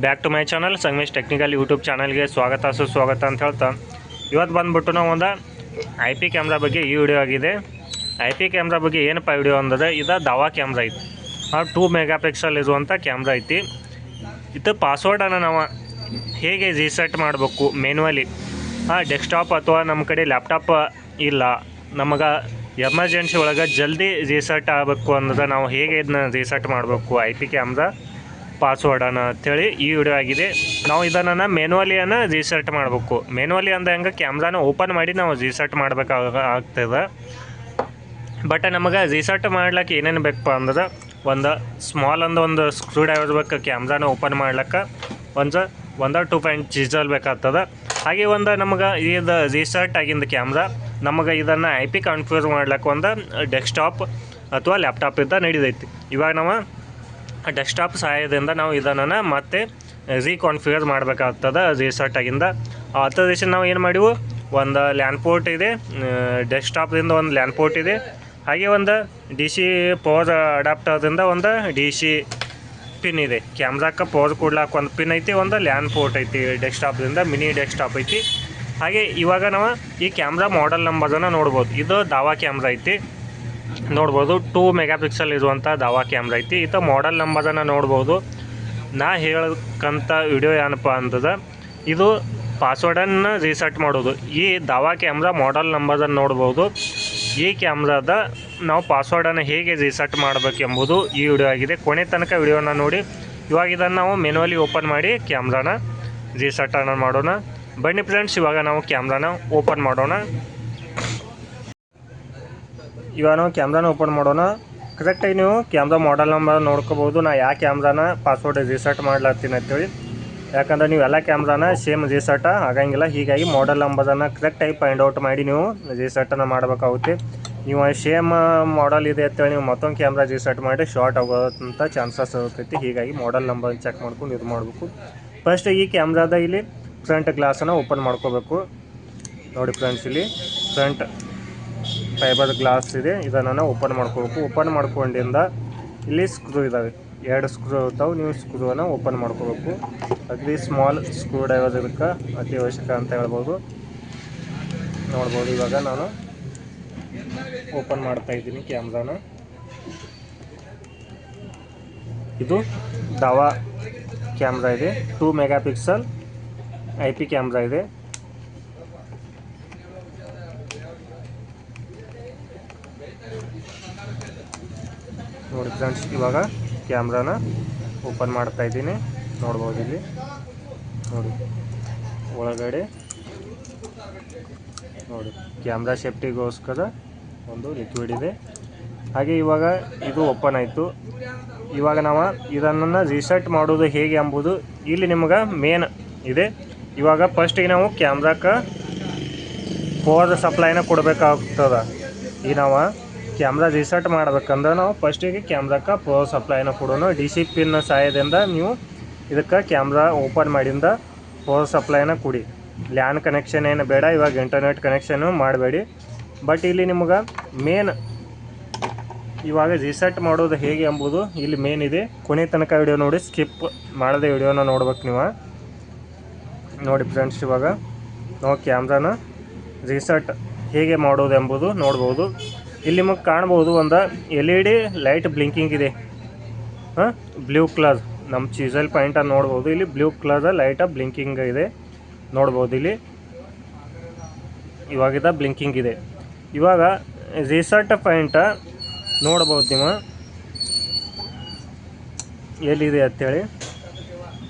Back to my channel Sangamesh technical YouTube ಚಾನಲ್ಗೆ ಸುಸ್ವಾಗತ ಅಂತ ಹೇಳ್ತಾ ಇವತ್ತು ಬಂದುಬಿಟ್ಟು ನಾವು ಒಂದು IP ಕ್ಯಾಮ್ರಾ ಬಗ್ಗೆ ಈ ವಿಡಿಯೋ ಆಗಿದೆ. IP ಕ್ಯಾಮ್ರಾ ಬಗ್ಗೆ ಏನಪ್ಪ ವಿಡಿಯೋ ಅಂದರೆ ಇದು ದಾವಾ ಕ್ಯಾಮ್ರಾ ಐತಿ. 2 ಮೆಗಾ ಪಿಕ್ಸೆಲ್ ಇರುವಂಥ ಕ್ಯಾಮ್ರಾ ಐತಿ. ಇದು ಪಾಸ್ವರ್ಡನ್ನು ನಾವು ಹೇಗೆ ರೀಸೆಟ್ ಮಾಡಬೇಕು ಮ್ಯಾನ್ಯುವಲಿ, ಡೆಸ್ಕ್ಟಾಪ್ ಅಥವಾ ನಮ್ಮ ಕಡೆ ಲ್ಯಾಪ್ಟಾಪ್ ಇಲ್ಲ, ನಮಗೆ ಎಮರ್ಜೆನ್ಸಿ ಒಳಗೆ ಜಲ್ದಿ ರೀಸೆಟ್ ಆಗಬೇಕು ಅಂದ್ರೆ ನಾವು ಹೇಗೆ ಇದನ್ನ ರೀಸೆಟ್ ಮಾಡಬೇಕು IP ಕ್ಯಾಮ್ರಾ ಪಾಸ್ವರ್ಡನ್ನು ಅಂಥೇಳಿ ಈ ವಿಡಿಯೋ ಆಗಿದೆ. ನಾವು ಇದನ್ನು ಮ್ಯಾನ್ಯುವಲಿಯನ್ನು ರೀಸೆಟ್ ಮಾಡಬೇಕು. ಮ್ಯಾನ್ಯುವಲಿ ಅಂದ್ರೆ ಹೆಂಗೆ ಕ್ಯಾಮ್ರಾನ ಓಪನ್ ಮಾಡಿ ನಾವು ರೀಸೆಟ್ ಮಾಡಬೇಕಾಗ್ತದೆ. ಬಟ್ ನಮಗೆ ರೀಸೆಟ್ ಮಾಡ್ಲಿಕ್ಕೆ ಏನೇನು ಬೇಕಪ್ಪ ಅಂದ್ರೆ ಒಂದು ಸ್ಮಾಲ್ ಒಂದು ಸ್ಕ್ರೂ ಡ್ರೈವರ್ ಬೇಕು. ಕ್ಯಾಮ್ರಾನ ಓಪನ್ ಮಾಡ್ಲಿಕ್ಕೆ ಒಂದು 2 ಪಾಯಿಂಟ್ ಚೀಸಲ್ ಬೇಕಾಗ್ತದೆ. ಹಾಗೆ ಒಂದು ನಮಗೆ ಇದು ರೀಸೆಟ್ ಆಗಿಂದ ಕ್ಯಾಮ್ರಾ ನಮಗೆ ಇದನ್ನು IP ಕಾನ್ಫಿಗರ್ ಮಾಡ್ಲಿಕ್ಕೆ ಒಂದು ಡೆಸ್ಕ್ಟಾಪ್ ಅಥವಾ ಲ್ಯಾಪ್ಟಾಪ್ ಇದ್ದ ನಡೀತೈತಿ. ಇವಾಗ ನಾವು ಡೆಸ್ಕ್ಟಾಪ್ ಸಹಾಯದಿಂದ ನಾವು ಇದನ್ನು ಮತ್ತೆ ರೀಕಾನ್ಫಿಗರ್ ಮಾಡಬೇಕಾಗ್ತದೆ ರೀಸೆಟ್ ಆಗಿಂದ. ಅಥರೈಸೇಷನ್ ನಾವು ಏನು ಮಾಡಿವು, ಒಂದು ಲ್ಯಾನ್ ಪೋರ್ಟ್ ಇದೆ, ಡೆಸ್ಕ್ಟಾಪ್ದಿಂದ ಒಂದು ಲ್ಯಾನ್ ಪೋರ್ಟ್ ಇದೆ, ಹಾಗೆ ಒಂದು DC ಪವರ್ ಅಡಾಪ್ಟರ್ದಿಂದ ಒಂದು DC ಪಿನ್ ಇದೆ. ಕ್ಯಾಮ್ರಾಕ್ಕೆ ಪವರ್ ಕೊಡ್ಲಾಕ ಒಂದು ಪಿನ್ ಐತಿ, ಒಂದು ಲ್ಯಾನ್ ಪೋರ್ಟ್ ಐತಿ, ಡೆಸ್ಕ್ಟಾಪ್ದಿಂದ ಮಿನಿ ಡೆಸ್ಕ್ಟಾಪ್ ಐತಿ. ಹಾಗೆ ಇವಾಗ ನಾವು ಈ ಕ್ಯಾಮ್ರಾ ಮಾಡೆಲ್ ನಂಬರನ್ನು ನೋಡ್ಬೋದು. ಇದು ದಾವಾ ಕ್ಯಾಮ್ರಾ ಐತಿ, ನೋಡ್ಬೋದು. 2 ಮೆಗಾ ಪಿಕ್ಸೆಲ್ ಇರುವಂಥ ದಾವಾ ಕ್ಯಾಮ್ರಾ ಐತಿ. ಇದು ಮಾಡೆಲ್ ನಂಬರನ್ನು ನೋಡ್ಬೋದು. ನಾ ಹೇಳಕ್ಕಂಥ ವಿಡಿಯೋ ಏನಪ್ಪ ಅಂತಂದ್ರೆ ಇದು ಪಾಸ್ವರ್ಡನ್ನು ರೀಸೆಟ್ ಮಾಡೋದು. ಈ ದಾವಾ ಕ್ಯಾಮ್ರಾ ಮಾಡೆಲ್ ನಂಬರನ್ನು ನೋಡ್ಬೋದು. ಈ ಕ್ಯಾಮ್ರಾದ ನಾವು ಪಾಸ್ವರ್ಡನ್ನು ಹೇಗೆ ರೀಸೆಟ್ ಮಾಡಬೇಕೆಂಬುದು ಈ ವಿಡಿಯೋ ಆಗಿದೆ. ಕೊನೆ ತನಕ ವಿಡಿಯೋನ ನೋಡಿ. ಇವಾಗ ಇದನ್ನು ನಾವು ಮೆನುವಲಿ ಓಪನ್ ಮಾಡಿ ಕ್ಯಾಮ್ರಾನ ರೀಸೆಟನ್ನು ಮಾಡೋಣ. ಬನ್ನಿ ಫ್ರೆಂಡ್ಸ್, ಇವಾಗ ನಾವು ಕ್ಯಾಮ್ರಾನ ಓಪನ್ ಮಾಡೋಣ. ಇವಾಗ ನಾವು ಕ್ಯಾಮ್ರಾನ ಓಪನ್ ಮಾಡೋಣ. ಕರೆಕ್ಟಾಗಿ ನೀವು ಕ್ಯಾಮ್ರಾ ಮಾಡೆಲ್ ನಂಬರ್ ನೋಡ್ಕೋಬೋದು. ನಾ ಯಾವ ಕ್ಯಾಮ್ರಾನ ಪಾಸ್ವರ್ಡ್ ರೀಸೆಟ್ ಮಾಡ್ಲತ್ತೀನಿ ಅಂತೇಳಿ. ಯಾಕಂದ್ರೆ ನೀವು ಎಲ್ಲ ಕ್ಯಾಮ್ರಾನ ಸೇಮ್ ರೀಸೆಟ್ ಆಗಂಗಿಲ್ಲ. ಹೀಗಾಗಿ ಮಾಡೆಲ್ ನಂಬರನ್ನು ಕರೆಕ್ಟಾಗಿ ಫೈಂಡ್ ಔಟ್ ಮಾಡಿ ನೀವು ರೀಸೆಟನ್ನು ಮಾಡಬೇಕಾಗುತ್ತೆ. ನೀವು ಸೇಮ್ ಮಾಡೆಲ್ ಇದೆ ಅಂತೇಳಿ ನೀವು ಮತ್ತೊಂದು ಕ್ಯಾಮ್ರಾ ರೀಸೆಟ್ ಮಾಡಿ ಶಾರ್ಟ್ ಆಗೋಂಥ ಚಾನ್ಸಸ್ ಇರ್ತೈತಿ. ಹೀಗಾಗಿ ಮಾಡೆಲ್ ನಂಬರ್ ಚೆಕ್ ಮಾಡ್ಕೊಂಡು ಇದು ಮಾಡಬೇಕು. ಫಸ್ಟ್ ಈ ಕ್ಯಾಮ್ರಾದ ಇಲ್ಲಿ ಫ್ರಂಟ್ ಗ್ಲಾಸನ್ನು ಓಪನ್ ಮಾಡ್ಕೋಬೇಕು. ನೋಡಿ ಫ್ರೆಂಡ್ಸ್, ಇಲ್ಲಿ ಫ್ರಂಟ್ ಫೈಬರ್ ಗ್ಲಾಸ್ ಇದೆ, ಇದನ್ನು ಓಪನ್ ಮಾಡ್ಕೋಬೇಕು. ಓಪನ್ ಮಾಡ್ಕೊಂಡಿಂದ ಇಲ್ಲಿ ಸ್ಕ್ರೂ ಇದ್ದಾವೆ, 2 ಸ್ಕ್ರೂ ಇರ್ತಾವೆ. ನೀವು ಸ್ಕ್ರೂವನ್ನು ಓಪನ್ ಮಾಡ್ಕೋಬೇಕು. ಅಗ್ದಿ ಸ್ಮಾಲ್ ಸ್ಕ್ರೂ ಡ್ರೈವರ್ ಇದಕ್ಕೆ ಅತಿ ಅವಶ್ಯಕ ಅಂತ ಹೇಳ್ಬೋದು. ನೋಡ್ಬೋದು, ಇವಾಗ ನಾನು ಓಪನ್ ಮಾಡ್ತಾ ಇದ್ದೀನಿ ಕ್ಯಾಮ್ರಾನ. ಇದು ದಾವಾ ಕ್ಯಾಮ್ರಾ ಇದೆ, 2 ಮೆಗಾ ಪಿಕ್ಸೆಲ್ IP ಕ್ಯಾಮ್ರಾ ಇದೆ. ನೋಡಿ ಫ್ರೆಂಡ್ಸ್, ಇವಾಗ ಕ್ಯಾಮ್ರಾನ ಓಪನ್ ಮಾಡ್ತಾ ಇದ್ದೀನಿ. ನೋಡ್ಬೋದು ಇಲ್ಲಿ ನೋಡಿ ಒಳಗಡೆ ನೋಡಿ ಕ್ಯಾಮ್ರಾ ಸೇಫ್ಟಿಗೋಸ್ಕರ ಒಂದು ಲಿಕ್ವಿಡ್ ಇದೆ. ಹಾಗೆ ಇವಾಗ ಇದು ಓಪನ್ ಆಯಿತು. ಇವಾಗ ನಾವು ಇದನ್ನು ರೀಸೆಟ್ ಮಾಡೋದು ಹೇಗೆ ಎಂಬುದು ಇಲ್ಲಿ ನಿಮ್ಗೆ ಮೇನ್ ಇದೆ. ಇವಾಗ ಫಸ್ಟಿಗೆ ನಾವು ಕ್ಯಾಮ್ರಾಕ್ಕೆ ಪವರ್ ಸಪ್ಲೈನ ಕೊಡಬೇಕಾಗ್ತದೆ. ಈಗ ನಾವು ಕ್ಯಾಮ್ರಾ ರೀಸೆಟ್ ಮಾಡ್ಬೇಕಂದ್ರೆ ನಾವು ಫಸ್ಟಿಗೆ ಕ್ಯಾಮ್ರಾಕ್ಕೆ ಪವರ್ ಸಪ್ಲೈನ ಕೊಡೋಣ. DC ಪಿನ್ ಸಹಾಯದಿಂದ ನೀವು ಇದಕ್ಕೆ ಕ್ಯಾಮ್ರಾ ಓಪನ್ ಮಾಡಿಂದ ಪವರ್ ಸಪ್ಲೈನ ಕೊಡಿ. ಲ್ಯಾನ್ ಕನೆಕ್ಷನ್ ಏನು ಬೇಡ, ಇವಾಗ ಇಂಟರ್ನೆಟ್ ಕನೆಕ್ಷನು ಮಾಡಬೇಡಿ. ಬಟ್ ಇಲ್ಲಿ ನಿಮ್ಗೆ ಮೇನ್ ಇವಾಗ ರೀಸೆಟ್ ಮಾಡೋದು ಹೇಗೆ ಎಂಬುದು ಇಲ್ಲಿ ಮೇನ್ ಇದೆ. ಕೊನೆ ತನಕ ವಿಡಿಯೋ ನೋಡಿ, ಸ್ಕಿಪ್ ಮಾಡದೆ ವಿಡಿಯೋನ ನೋಡ್ಬೇಕು ನೀವು. ನೋಡಿ ಫ್ರೆಂಡ್ಸ್, ಇವಾಗ ನಾವು ಕ್ಯಾಮ್ರಾನ ರೀಸೆಟ್ ಹೇಗೆ ಮಾಡೋದು ಎಂಬುದು ನೋಡ್ಬೋದು. ಇಲ್ಲಿ ನಿಮಗೆ ಕಾಣ್ಬೋದು ಒಂದು LED ಲೈಟ್ ಬ್ಲಿಂಕಿಂಗ್ ಇದೆ, ಬ್ಲೂ ಕಲರ್. ನಮ್ಮ ಚೀಸಲ್ ಪಾಯಿಂಟನ್ನು ನೋಡ್ಬೋದು. ಇಲ್ಲಿ ಬ್ಲೂ ಕಲರ್ ಲೈಟ ಬ್ಲಿಂಕಿಂಗ್ ಇದೆ, ನೋಡ್ಬೋದು. ಇಲ್ಲಿ ಇವಾಗಿದ ಬ್ಲಿಂಕಿಂಗ್ ಇದೆ. ಇವಾಗ ರೀಸೆಟ್ ಪಾಯಿಂಟ ನೋಡ್ಬೋದು ನೀವು ಎಲ್ಲಿದೆ ಅಂಥೇಳಿ.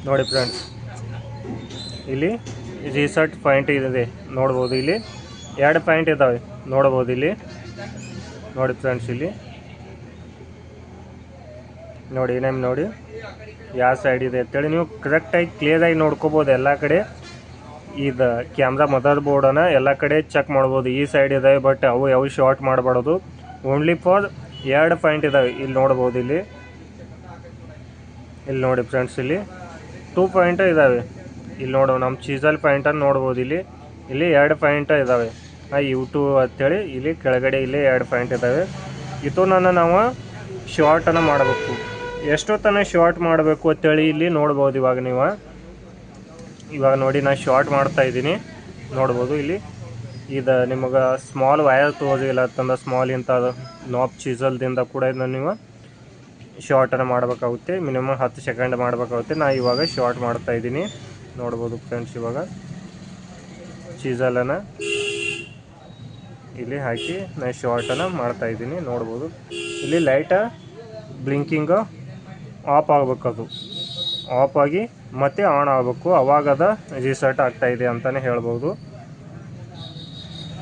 ನೋಡಿ ಫ್ರೆಂಡ್ಸ್, ಇಲ್ಲಿ ರೀಸೆಟ್ ಪಾಯಿಂಟ್ ಇದೆ, ನೋಡ್ಬೋದು. ಇಲ್ಲಿ 2 ಪಾಯಿಂಟ್ ಇದ್ದಾವೆ, ನೋಡ್ಬೋದು. ಇಲ್ಲಿ ನೋಡಿ ಫ್ರೆಂಡ್ಸ್, ಇಲ್ಲಿ ನೋಡಿ ಏನೇನು ನೋಡಿ ಯಾವ ಸೈಡ್ ಇದೆ ಅಂತೇಳಿ ನೀವು ಕರೆಕ್ಟಾಗಿ ಕ್ಲಿಯರಾಗಿ ನೋಡ್ಕೋಬೋದು. ಎಲ್ಲ ಕಡೆ ಇದು ಕ್ಯಾಮ್ರಾ ಮದರ್ ಬೋರ್ಡನ್ನು ಎಲ್ಲ ಕಡೆ ಚೆಕ್ ಮಾಡ್ಬೋದು. ಈ ಸೈಡ್ ಇದ್ದಾವೆ, ಬಟ್ ಅವು ಯಾವ ಶಾರ್ಟ್ ಮಾಡಬಾರ್ದು. ಓನ್ಲಿ ಫಾರ್ 2 ಪಾಯಿಂಟ್ ಇದ್ದಾವೆ. ಇಲ್ಲಿ ನೋಡ್ಬೋದು. ಇಲ್ಲಿ ನೋಡಿ ಫ್ರೆಂಡ್ಸ್, ಇಲ್ಲಿ 2 ಪಾಯಿಂಟ್ ಇದ್ದಾವೆ. ಇಲ್ಲಿ ನೋಡೋ ನಮ್ಮ ಚೀಸಲ್ ಪಾಯಿಂಟನ್ನು ನೋಡ್ಬೋದು. ಇಲ್ಲಿ 2 ಪಾಯಿಂಟ್ ಇದ್ದಾವೆ. U2 ಅಂಥೇಳಿ ಇಲ್ಲಿ ಕೆಳಗಡೆ ಇಲ್ಲಿ 2 ಪಾಯಿಂಟ್ ಇದ್ದಾವೆ. ಇದನ್ನು ನಾವು ಶಾರ್ಟನ್ನು ಮಾಡಬೇಕು. ಎಷ್ಟೊತ್ತನ ಶಾರ್ಟ್ ಮಾಡಬೇಕು ಅಂತೇಳಿ ಇಲ್ಲಿ ನೋಡ್ಬೋದು. ಇವಾಗ ನೋಡಿ ನಾನು ಶಾರ್ಟ್ ಮಾಡ್ತಾ ಇದ್ದೀನಿ, ನೋಡ್ಬೋದು ಇಲ್ಲಿ. ಇದು ನಿಮಗೆ ಸ್ಮಾಲ್ ವಯರ್ ತೋರಿಲ್ಲ ಅಂತಂದ್ರೆ ಸ್ಮಾಲ್ ಇಂಥ ನಾಬ್ ಚೀಸಲ್ದಿಂದ ಕೂಡ ಇದನ್ನು ನೀವು ಶಾರ್ಟನ್ನು ಮಾಡಬೇಕಾಗುತ್ತೆ. ಮಿನಿಮಮ್ 10 ಸೆಕೆಂಡ್ ಮಾಡಬೇಕಾಗುತ್ತೆ. ನಾನು ಇವಾಗ ಶಾರ್ಟ್ ಮಾಡ್ತಾ ಇದ್ದೀನಿ, ನೋಡ್ಬೋದು ಫ್ರೆಂಡ್ಸ್. ಇವಾಗ ಚೀಸಲನ್ನು ಇಲ್ಲಿ ಹಾಕಿ ನಾನು ಶಾರ್ಟನ್ನು ಮಾಡ್ತಾ ಇದ್ದೀನಿ, ನೋಡ್ಬೋದು. ಇಲ್ಲಿ ಲೈಟ ಬ್ಲಿಂಕಿಂಗು ಆಫ್ ಆಗಬೇಕದು, ಆಫ್ ಆಗಿ ಮತ್ತೆ ಆನ್ ಆಗಬೇಕು, ಅವಾಗದ ರೀಸೆಟ್ ಆಗ್ತಾಯಿದೆ ಅಂತಲೇ ಹೇಳ್ಬೋದು.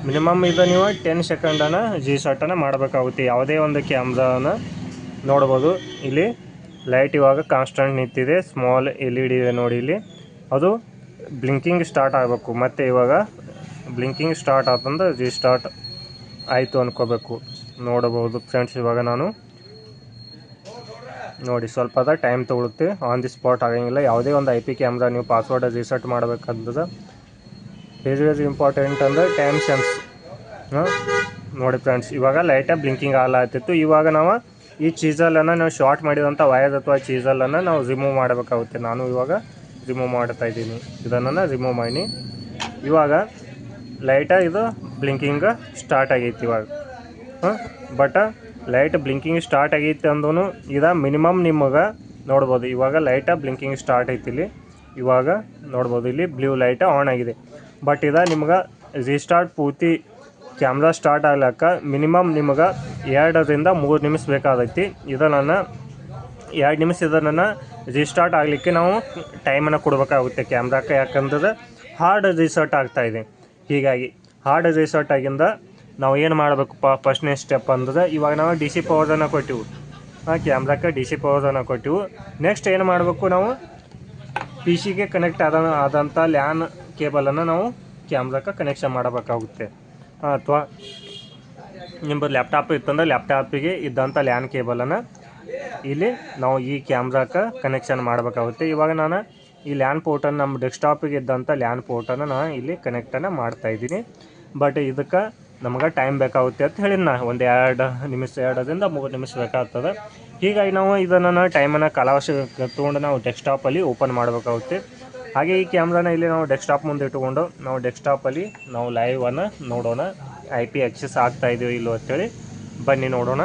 ಮಿನಿಮಮ್ ಇದು ನೀವು 10 ಸೆಕೆಂಡನ್ನು ರೀಸೆಟನ್ನು ಮಾಡಬೇಕಾಗುತ್ತೆ ಯಾವುದೇ ಒಂದು ಕ್ಯಾಮ್ರಾನ. ನೋಡ್ಬೋದು ಇಲ್ಲಿ ಲೈಟ್ ಇವಾಗ ಕಾನ್ಸ್ಟೆಂಟ್ ನಿಂತಿದೆ, ಸ್ಮಾಲ್ LED ಇದೆ ನೋಡಿ ಇಲ್ಲಿ. ಅದು ಬ್ಲಿಂಕಿಂಗ್ ಸ್ಟಾರ್ಟ್ ಆಗಬೇಕು, ಮತ್ತು ಇವಾಗ ಬ್ಲಿಂಕಿಂಗ್ ಸ್ಟಾರ್ಟ್ ಆತಂದ್ರೆ ರೀಸ್ಟಾರ್ಟ್ ಆಯಿತು ಅನ್ಕೋಬೇಕು. ನೋಡಬಹುದು ಫ್ರೆಂಡ್ಸ್. ಇವಾಗ ನಾನು ನೋಡಿ ಸ್ವಲ್ಪ ಟೈಮ್ ತೊಗೊಳುತ್ತೆ, ಆನ್ ದಿ ಸ್ಪಾಟ್ ಆಗಂಗಿಲ್ಲ. ಯಾವುದೇ ಒಂದು IP ಕ್ಯಾಮ್ರಾ ನೀವು ಪಾಸ್ವರ್ಡ್ ರೀಸೆಟ್ ಮಾಡಬೇಕಂತಂದ್ರೆ ವೆರಿ ಇಂಪಾರ್ಟೆಂಟ್ ಅಂದರೆ ಟೈಮ್ ಸೆನ್ಸ್. ನೋಡಿ ಫ್ರೆಂಡ್ಸ್, ಇವಾಗ ಲೈಟಾಗಿ ಬ್ಲಿಂಕಿಂಗ್ ಆಗ್ಲಾಗ್ತಿತ್ತು. ಇವಾಗ ನಾವು ಈ ಚೀಸಲನ್ನು ನಾವು ಶಾರ್ಟ್ ಮಾಡಿದಂಥ ವಯರ್ ಅಥವಾ ಚೀಸಲನ್ನು ನಾವು ರಿಮೂವ್ ಮಾಡಬೇಕಾಗುತ್ತೆ. ನಾನು ಇವಾಗ ರಿಮೂವ್ ಮಾಡ್ತಾ ಇದ್ದೀನಿ, ಇದನ್ನು ರಿಮೂವ್ ಮಾಡಿ. ಇವಾಗ ಲೈಟಾಗಿ ಇದು ಬ್ಲಿಂಕಿಂಗ್ ಸ್ಟಾರ್ಟ್ ಆಗೈತಿ ಇವಾಗ. ಬಟ್ ಲೈಟ್ ಬ್ಲಿಂಕಿಂಗ್ ಸ್ಟಾರ್ಟ್ ಆಗೈತಿ ಅಂದ್ರೂ ಇದು ಮಿನಿಮಮ್ ನಿಮಗೆ ನೋಡ್ಬೋದು. ಇವಾಗ ಲೈಟಾಗಿ ಬ್ಲಿಂಕಿಂಗ್ ಸ್ಟಾರ್ಟ್ ಐತಿ ಇಲ್ಲಿ. ಇವಾಗ ನೋಡ್ಬೋದು ಇಲ್ಲಿ ಬ್ಲೂ ಲೈಟ್ ಆನ್ ಆಗಿದೆ. ಬಟ್ ಇದು ನಿಮ್ಗೆ ರೀಸ್ಟಾರ್ಟ್ ಪೂರ್ತಿ ಕ್ಯಾಮ್ರಾ ಸ್ಟಾರ್ಟ್ ಆಗ್ಲಿಕ್ಕೆ ಮಿನಿಮಮ್ ನಿಮಗೆ 2 ರಿಂದ 3 ನಿಮಿಷ ಬೇಕಾದೈತಿ. ಇದನ್ನು 2 ನಿಮಿಷ ಇದನ್ನು ರೀಸ್ಟಾರ್ಟ್ ಆಗಲಿಕ್ಕೆ ನಾವು ಟೈಮನ್ನು ಕೊಡಬೇಕಾಗುತ್ತೆ ಕ್ಯಾಮ್ರಾಕ್ಕೆ. ಯಾಕಂದ್ರೆ ಹಾರ್ಡ್ ರೀಸೆಟ್ ಆಗ್ತಾಯಿದೆ. ಹೀಗಾಗಿ ಹಾರ್ಡ್ ರೀಸೆಟ್ ಆಗಿಂದ ನಾವು ಏನು ಮಾಡಬೇಕಪ್ಪ, ಫಸ್ಟ್ನೇ ಸ್ಟೆಪ್ ಅಂದ್ರೆ ಇವಾಗ ನಾವು DC ಪವರನ್ನು ಕೊಟ್ಟಿವು, ಕ್ಯಾಮ್ರಾಕ್ಕೆ DC ಪವರನ್ನು ಕೊಟ್ಟಿವು. ನೆಕ್ಸ್ಟ್ ಏನು ಮಾಡಬೇಕು, ನಾವು PC ಕನೆಕ್ಟ್ ಆದಂಥ ಲ್ಯಾನ್ ಕೇಬಲನ್ನು ನಾವು ಕ್ಯಾಮ್ರಾಕ್ಕೆ ಕನೆಕ್ಷನ್ ಮಾಡಬೇಕಾಗುತ್ತೆ. ಅಥವಾ ನಿಮ್ಮದು ಲ್ಯಾಪ್ಟಾಪ್ ಇತ್ತಂದ್ರೆ ಲ್ಯಾಪ್ಟಾಪಿಗೆ ಇದ್ದಂಥ ಲ್ಯಾನ್ ಕೇಬಲನ್ನು ಇಲ್ಲಿ ನಾವು ಈ ಕ್ಯಾಮ್ರಾಕ್ಕೆ ಕನೆಕ್ಷನ್ ಮಾಡಬೇಕಾಗುತ್ತೆ. ಇವಾಗ ನಾನು ಈ ಲ್ಯಾನ್ ಪೋರ್ಟನ್ನು ನಮ್ಮ ಡೆಸ್ಕ್ಟಾಪಿಗೆ ಇದ್ದಂಥ ಲ್ಯಾನ್ ಪೋರ್ಟನ್ನು ನಾನು ಇಲ್ಲಿ ಕನೆಕ್ಟನ್ನು ಮಾಡ್ತಾಯಿದ್ದೀನಿ. ಬಟ್ ಇದಕ್ಕೆ ನಮಗೆ ಟೈಮ್ ಬೇಕಾಗುತ್ತೆ ಅಂತ ಹೇಳಿ ನಾನು ಒಂದು 2 ನಿಮಿಷ 2 ರಿಂದ 3 ನಿಮಿಷ ಬೇಕಾಗ್ತದೆ. ಹೀಗಾಗಿ ನಾವು ಇದನ್ನು ಕಾಲಾವಕಾಶ ತೊಗೊಂಡು ನಾವು ಡೆಸ್ಕ್ಟಾಪಲ್ಲಿ ಓಪನ್ ಮಾಡಬೇಕಾಗುತ್ತೆ. ಹಾಗೆ ಈ ಕ್ಯಾಮ್ರಾನ ಇಲ್ಲಿ ನಾವು ಡೆಸ್ಕ್ಟಾಪ್ ಮುಂದೆ ಇಟ್ಟುಕೊಂಡು ನಾವು ಡೆಸ್ಕ್ಟಾಪಲ್ಲಿ ನಾವು ಲೈವನ್ನು ನೋಡೋಣ, IP ಆಕ್ಸೆಸ್ ಆಗ್ತಾಯಿದೆಯೋ ಇಲ್ಲೋ ಅಂತೇಳಿ. ಬನ್ನಿ ನೋಡೋಣ.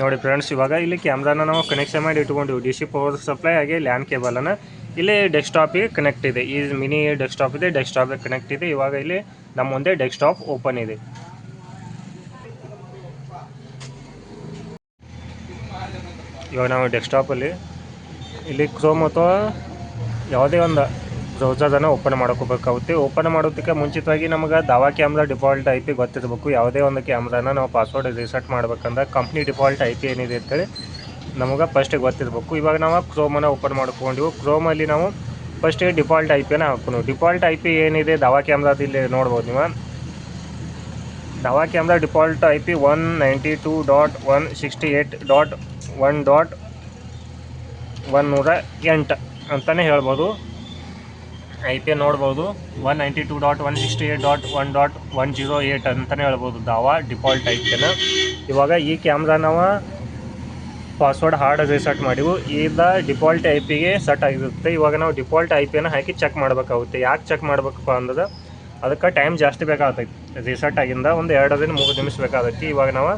ನೋಡಿ ಫ್ರೆಂಡ್ಸ್, ಇವಾಗ ಇಲ್ಲಿ ಕ್ಯಾಮ್ರಾನ ನಾವು ಕನೆಕ್ಷನ್ ಮಾಡಿ ಇಟ್ಕೊಂಡಿವಿ. DC ಪವರ್ ಸಪ್ಲೈ ಹಾಗೆ ಲ್ಯಾನ್ ಕೇಬಲನ್ನು ಇಲ್ಲಿ ಡೆಸ್ಕ್ಟಾಪಿಗೆ ಕನೆಕ್ಟ್ ಇದೆ. ಈ ಮಿನಿ ಡೆಸ್ಕ್ಟಾಪ್ ಇದೆ, ಡೆಸ್ಕ್ಟಾಪಿಗೆ ಕನೆಕ್ಟ್ ಇದೆ. ಇವಾಗ ಇಲ್ಲಿ ನಮ್ಮ ಮುಂದೆ ಡೆಸ್ಕ್ಟಾಪ್ ಓಪನ್ ಇದೆ. ಇವಾಗ ನಾವು ಡೆಸ್ಕ್ಟಾಪಲ್ಲಿ ಇಲ್ಲಿ ಕ್ರೋಮ್ ಅಥವಾ ಯಾವುದೇ ಒಂದು ಬ್ರೌಸರನ್ನು ಓಪನ್ ಮಾಡ್ಕೋಬೇಕಾಗುತ್ತೆ. ಓಪನ್ ಮಾಡೋದಕ್ಕೆ ಮುಂಚಿತವಾಗಿ ನಮಗೆ ದಾವಾ ಕ್ಯಾಮ್ರಾ ಡಿಫಾಲ್ಟ್ IP ಗೊತ್ತಿರಬೇಕು. ಯಾವುದೇ ಒಂದು ಕ್ಯಾಮ್ರಾನ ನಾವು ಪಾಸ್ವರ್ಡ್ ರೀಸೆಟ್ ಮಾಡ್ಬೇಕಂದ್ರೆ ಕಂಪ್ನಿ ಡಿಫಾಲ್ಟ್ IP ಏನಿದೆ ಅಂತೇಳಿ ನಮಗೆ ಫಸ್ಟಿಗೆ ಗೊತ್ತಿರಬೇಕು. ಇವಾಗ ನಾವು ಕ್ರೋಮನ್ನು ಓಪನ್ ಮಾಡ್ಕೊಂಡಿವು. ಕ್ರೋಮಲ್ಲಿ ನಾವು ಫಸ್ಟಿಗೆ ಡಿಫಾಲ್ಟ್ IP ಹಾಕೊಂಡು, ಡಿಫಾಲ್ಟ್ IP ಏನಿದೆ ದಾವಾ ಕ್ಯಾಮ್ರಾದಲ್ಲಿ ನೋಡ್ಬೋದು ನೀವು. ದಾವಾ ಕ್ಯಾಮ್ರಾ ಡಿಫಾಲ್ಟ್ IP 192.168.1.108 ಅಂತಲೇ ಹೇಳ್ಬೋದು. IP ನೋಡ್ಬೋದು 192.168.1.108 ಅಂತಲೇ ಹೇಳ್ಬೋದು ದಾವಾ ಡಿಫಾಲ್ಟ್ IP-ನ. ಇವಾಗ ಈ ಕ್ಯಾಮ್ರಾ ನಾವು ಪಾಸ್ವರ್ಡ್ ಹಾರ್ಡ್ ರೀಸೆಟ್ ಮಾಡಿವು. ಈಗ ಡಿಫಾಲ್ಟ್ IP-ಗೆ ಸೆಟ್ ಆಗಿರುತ್ತೆ. ಇವಾಗ ನಾವು ಡಿಫಾಲ್ಟ್ IP-ನ ಹಾಕಿ ಚೆಕ್ ಮಾಡಬೇಕಾಗುತ್ತೆ. ಯಾಕೆ ಚೆಕ್ ಮಾಡಬೇಕಪ್ಪ ಅಂದ್ರೆ ಅದಕ್ಕೆ ಟೈಮ್ ಜಾಸ್ತಿ ಬೇಕಾಗ್ತೈತಿ. ರೀಸೆಟ್ ಆಗಿಂದ ಒಂದು 2 ರಿಂದ 3 ನಿಮಿಷ ಬೇಕಾಗೈತಿ. ಇವಾಗ ನಾವು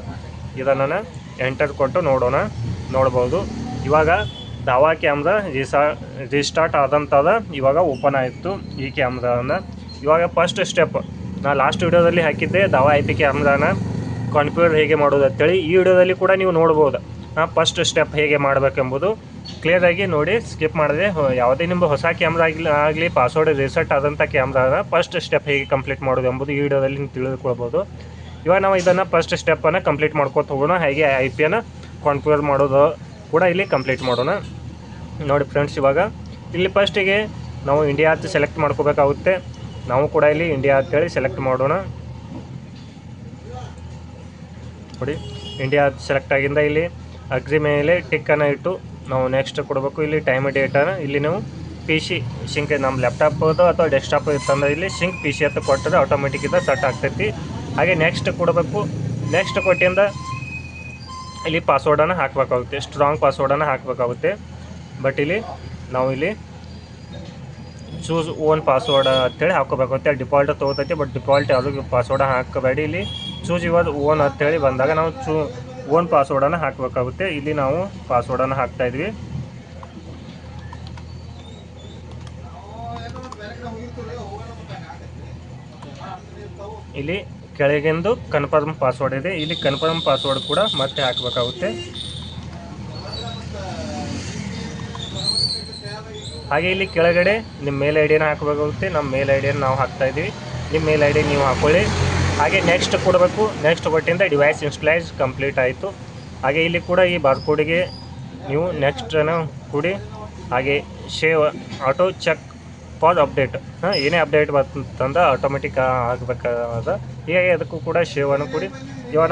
ಇದನ್ನು ಎಂಟರ್ ಕೊಟ್ಟು ನೋಡ್ಬೋದು. ಇವಾಗ ದಾವಾ ಕ್ಯಾಮ್ರಾ ರೀಸ್ಟಾರ್ಟ್ ಆದಂಥದ್ದು ಇವಾಗ ಓಪನ್ ಆಯಿತು ಈ ಕ್ಯಾಮ್ರಾನ. ಇವಾಗ ಫಸ್ಟ್ ಸ್ಟೆಪ್ ನಾನು ಲಾಸ್ಟ್ ವಿಡಿಯೋದಲ್ಲಿ ಹಾಕಿದ್ದೆ ದಾವಾ IP ಕ್ಯಾಮ್ರಾನ ಕಾನ್ಫಿಗರ್ ಹೇಗೆ ಮಾಡೋದು ಅಂತೇಳಿ. ಈ ವಿಡಿಯೋದಲ್ಲಿ ಕೂಡ ನೀವು ನೋಡ್ಬೋದು ಫಸ್ಟ್ ಸ್ಟೆಪ್ ಹೇಗೆ ಮಾಡಬೇಕೆಂಬುದು ಕ್ಲಿಯರಾಗಿ ನೋಡಿ, ಸ್ಕಿಪ್ ಮಾಡಿದೆ. ಯಾವುದೇ ನಿಮ್ಮ ಹೊಸ ಕ್ಯಾಮ್ರಾ ಆಗಲಿ ಪಾಸ್ವರ್ಡ್ ರೀಸೆಟ್ ಆದಂಥ ಕ್ಯಾಮ್ರಾನ ಫಸ್ಟ್ ಸ್ಟೆಪ್ ಹೇಗೆ ಕಂಪ್ಲೀಟ್ ಮಾಡೋದು ಎಂಬುದು ಈ ವಿಡಿಯೋದಲ್ಲಿ ನೀವು ತಿಳಿದುಕೊಳ್ಬೋದು. ಇವಾಗ ನಾವು ಇದನ್ನು ಫಸ್ಟ್ ಸ್ಟೆಪ್ಪನ್ನು ಕಂಪ್ಲೀಟ್ ಮಾಡ್ಕೊತ ಹೋಗೋಣ. ಹಾಗೆ IP-ಯನ್ನು ಕಾನ್ಫಿಗರ್ ಮಾಡೋದು ಕೂಡ ಇಲ್ಲಿ ಕಂಪ್ಲೀಟ್ ಮಾಡೋಣ. ನೋಡಿ ಫ್ರೆಂಡ್ಸ್, ಇವಾಗ ಇಲ್ಲಿ ಫಸ್ಟಿಗೆ ನಾವು ಇಂಡಿಯಾ ಅಂತ ಸೆಲೆಕ್ಟ್ ಮಾಡ್ಕೋಬೇಕಾಗುತ್ತೆ. ನಾವು ಕೂಡ ಇಲ್ಲಿ ಇಂಡಿಯಾ ಅಂತೇಳಿ ಸೆಲೆಕ್ಟ್ ಮಾಡೋಣ. ನೋಡಿ ಇಂಡಿಯಾ ಸೆಲೆಕ್ಟ್ ಆಗಿಂದ ಇಲ್ಲಿ ಅಗ್ರಿ ಮೇಲೆ ಟಿಕ್ಕನ್ನು ಇಟ್ಟು ನಾವು ನೆಕ್ಸ್ಟ್ ಕೊಡಬೇಕು. ಇಲ್ಲಿ ಟೈಮ್ ಡೇಟನ್ನು ಇಲ್ಲಿ ನಾವು PC ಸಿಂಕ್ ನಮ್ಮ ಲ್ಯಾಪ್ಟಾಪ್ ಅಥವಾ ಡೆಸ್ಕ್ಟಾಪ್ ಇತ್ತಂದ್ರೆ ಇಲ್ಲಿ ಸಿಂಕ್ PC ಅಂತ ಕೊಟ್ಟರೆ ಆಟೋಮೆಟಿಕ್ ಇದು ಸೆಟ್ ಆಗ್ತೈತಿ. ಹಾಗೆ ನೆಕ್ಸ್ಟ್ ಕೊಡಬೇಕು. ನೆಕ್ಸ್ಟ್ ಕೊಟ್ಟಿಂದ ಇಲ್ಲಿ ಪಾಸ್ವರ್ಡನ್ನು ಹಾಕಬೇಕಾಗುತ್ತೆ, ಸ್ಟ್ರಾಂಗ್ ಪಾಸ್ವರ್ಡನ್ನು ಹಾಕಬೇಕಾಗುತ್ತೆ. ಬಟ್ ಇಲ್ಲಿ ನಾವು ಇಲ್ಲಿ ಚೂಸ್ ಓನ್ ಪಾಸ್ವರ್ಡ್ ಅಂತೇಳಿ ಹಾಕೋಬೇಕಾಗುತ್ತೆ. ಡಿಫಾಲ್ಟ್ ತೊಗೋತೈತಿ, ಬಟ್ ಡಿಫಾಲ್ಟ್ ಯಾವುದೂ ಪಾಸ್ವರ್ಡ್ ಹಾಕಬೇಡಿ. ಇಲ್ಲಿ ಚೂಸ್ ಯುವರ್ ಓನ್ ಅಂತೇಳಿ ಬಂದಾಗ ನಾವು ಓನ್ ಪಾಸ್ವರ್ಡನ್ನು ಹಾಕಬೇಕಾಗುತ್ತೆ. ಇಲ್ಲಿ ನಾವು ಪಾಸ್ವರ್ಡನ್ನು ಹಾಕ್ತಾಯಿದ್ವಿ. ಇಲ್ಲಿ ಕೆಳಗಿಂದು ಕನ್ಫರ್ಮ್ ಪಾಸ್ವರ್ಡ್ ಇದೆ, ಇಲ್ಲಿ ಕನ್ಫರ್ಮ್ ಪಾಸ್ವರ್ಡ್ ಕೂಡ ಮತ್ತೆ ಹಾಕಬೇಕಾಗುತ್ತೆ. ಹಾಗೆ ಇಲ್ಲಿ ಕೆಳಗಡೆ ನಿಮ್ಮ ಮೇಲ್ ಐ ಡಿನ ಹಾಕಬೇಕಾಗುತ್ತೆ. ನಮ್ಮ ಮೇಲ್ ಐ ಡಿಯನ್ನು ನಾವು ಹಾಕ್ತಾಯಿದ್ದೀವಿ, ನಿಮ್ಮ ಮೇಲ್ ಐ ಡಿ ನೀವು ಹಾಕ್ಕೊಳ್ಳಿ. ಹಾಗೆ ನೆಕ್ಸ್ಟ್ ಕೊಡಬೇಕು. ನೆಕ್ಸ್ಟ್ ಕೊಟ್ಟಿಂದ ಡಿವೈಸ್ ಇನ್ಸ್ಟಾಲೇಷ್ ಕಂಪ್ಲೀಟ್ ಆಯಿತು. ಹಾಗೆ ಇಲ್ಲಿ ಕೂಡ ಈ ಬಾರ್ಕೋಡಿಗೆ ನೀವು ನೆಕ್ಸ್ಟನ್ನು ಕೊಡಿ. ಹಾಗೆ save auto check for update, ಏನೇ ಅಪ್ಡೇಟ್ ಬಂತಂದ್ರೆ ಆಟೋಮೆಟಿಕ್ ಆಗಬೇಕಾದ. ಹೀಗಾಗಿ ಅದಕ್ಕೂ ಕೂಡ ಶೇವನ್ನು ಕೊಡಿ. ಇವಾಗ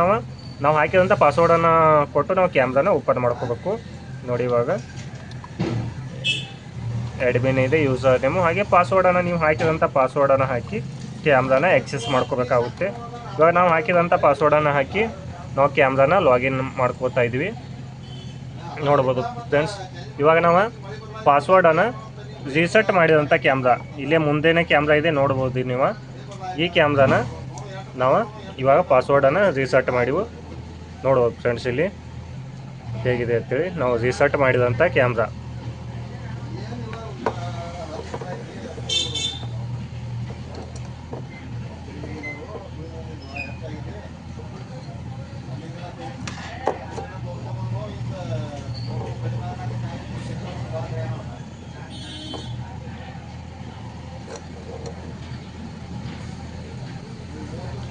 ನಾವು ಹಾಕಿದಂಥ ಪಾಸ್ವರ್ಡನ್ನು ಕೊಟ್ಟು ನಾವು ಕ್ಯಾಮ್ರಾನ ಓಪನ್ ಮಾಡ್ಕೋಬೇಕು. ನೋಡಿ, ಇವಾಗ ಅಡ್ಮಿನ್ ಇದೆ, ಯೂಸರ್ ನೇಮು. ಹಾಗೆ ಪಾಸ್ವರ್ಡನ್ನು ನೀವು ಹಾಕಿದಂಥ ಪಾಸ್ವರ್ಡನ್ನು ಹಾಕಿ ಕ್ಯಾಮ್ರಾನ ಆಕ್ಸೆಸ್ ಮಾಡ್ಕೋಬೇಕಾಗುತ್ತೆ. ಇವಾಗ ನಾವು ಹಾಕಿದಂಥ ಪಾಸ್ವರ್ಡನ್ನು ಹಾಕಿ ನಾವು ಕ್ಯಾಮ್ರಾನ ಲಾಗಿನ್ ಮಾಡ್ಕೋತಾ ಇದ್ವಿ. ನೋಡ್ಬೋದು ಫ್ರೆಂಡ್ಸ್, ಇವಾಗ ನಾವು ಪಾಸ್ವರ್ಡನ್ನು ರೀಸೆಟ್ ಮಾಡಿದಂಥ ಕ್ಯಾಮ್ರಾ, ಇಲ್ಲೇ ಮುಂದೆನೇ ಕ್ಯಾಮ್ರಾ ಇದೆ ನೋಡ್ಬೋದು ನೀವು. ಈ ಕ್ಯಾಮ್ರಾನ ನಾವು ಇವಾಗ ಪಾಸ್ವರ್ಡನ್ನು ರೀಸೆಟ್ ಮಾಡಿವು. ನೋಡ್ಬೋದು ಫ್ರೆಂಡ್ಸ್, ಇಲ್ಲಿ ಹೇಗಿದೆ ಅಂತೇಳಿ ನಾವು ರೀಸೆಟ್ ಮಾಡಿದಂಥ ಕ್ಯಾಮ್ರಾ.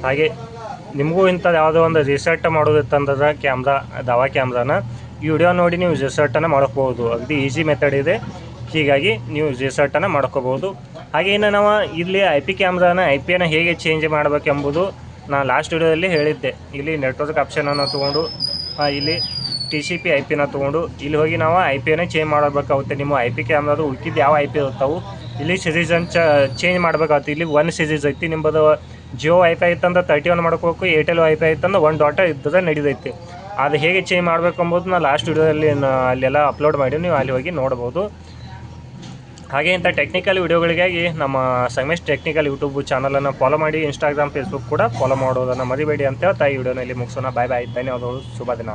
ಹಾಗೆ ನಿಮಗೂ ಇಂಥದ್ದು ಯಾವುದೋ ಒಂದು ರೀಸೆಟ್ ಮಾಡೋದಿತ್ತಂದ್ರೆ ದವಾ ಕ್ಯಾಮ್ರಾನ ಈ ವಿಡಿಯೋ ನೋಡಿ ನೀವು ರೀಸೆಟನ್ನು ಮಾಡ್ಕೋಬೋದು. ಅಗದಿ ಈಸಿ ಮೆಥಡ್ ಇದೆ, ಹೀಗಾಗಿ ನೀವು ರೀಸೆಟನ್ನು ಮಾಡ್ಕೋಬೋದು. ಹಾಗೆ ಇನ್ನು ನಾವು ಇಲ್ಲಿ IP ಕ್ಯಾಮ್ರಾನ IP ಹೇಗೆ ಚೇಂಜ್ ಮಾಡಬೇಕೆಂಬುದು ನಾನು ಲಾಸ್ಟ್ ವಿಡಿಯೋದಲ್ಲಿ ಹೇಳಿದ್ದೆ. ಇಲ್ಲಿ ನೆಟ್ವರ್ಕ್ ಆಪ್ಷನನ್ನು ತೊಗೊಂಡು ಇಲ್ಲಿ TCP IP ತೊಗೊಂಡು ಇಲ್ಲಿ ಹೋಗಿ ನಾವು IP ಚೇಂಜ್ ಮಾಡಬೇಕಾಗುತ್ತೆ. ನಿಮ್ಮ IP ಕ್ಯಾಮ್ರಾದು ಉಳ್ಕಿದ್ದು ಯಾವ IP ಇರ್ತಾವೆ ಇಲ್ಲಿ ಸಿರೀಸನ್ನು ಚೇಂಜ್ ಮಾಡಬೇಕಾಗುತ್ತೆ. ಇಲ್ಲಿ 1 ಸಿರೀಸ್ ಐತಿ, ನಿಮ್ಮದು ಜಿಯೋ ವೈಫೈ ಇತ್ತಂದ್ರೆ 31 ಮಾಡ್ಕೋಬೇಕು, ಏರ್ಟೆಲ್ ವೈಫೈ ಇತ್ತಂದ್ರೆ 1 ಡಾಟಾ ಇದ್ದದ ನಡೀತೈತಿ. ಅದು ಹೇಗೆ ಚೇಂಜ್ ಮಾಡಬೇಕು ಅಂಬೋದು ನಾನು ಲಾಸ್ಟ್ ವಿಡಿಯೋದಲ್ಲಿ ಅಲ್ಲೆಲ್ಲ ಅಪ್ಲೋಡ್ ಮಾಡಿ ನೀವು ಅಲ್ಲಿ ಹೋಗಿ ನೋಡ್ಬೋದು. ಹಾಗೆ ಇಂಥ ಟೆಕ್ನಿಕಲ್ ವಿಡಿಯೋಗಳಿಗಾಗಿ ನಮ್ಮ ಸಂಗಮೇಶ್ ಟೆಕ್ನಿಕಲ್ ಯೂಟ್ಯೂಬ್ ಚಾನಲನ್ನು ಫಾಲೋ ಮಾಡಿ, ಇನ್ಸ್ಟಾಗ್ರಾಮ್ ಫೇಸ್ಬುಕ್ ಕೂಡ ಫಾಲೋ ಮಾಡೋದನ್ನು ಮರಿಬೇಡಿ ಅಂತ ಹೇಳ್ತಾ ಈ ವಿಡಿಯೋನಲ್ಲಿ ಮುಗಿಸೋಣ. ಬಾಯ್ ಬಾಯ್, ಧನ್ಯವಾದಗಳು, ಶುಭ ದಿನ.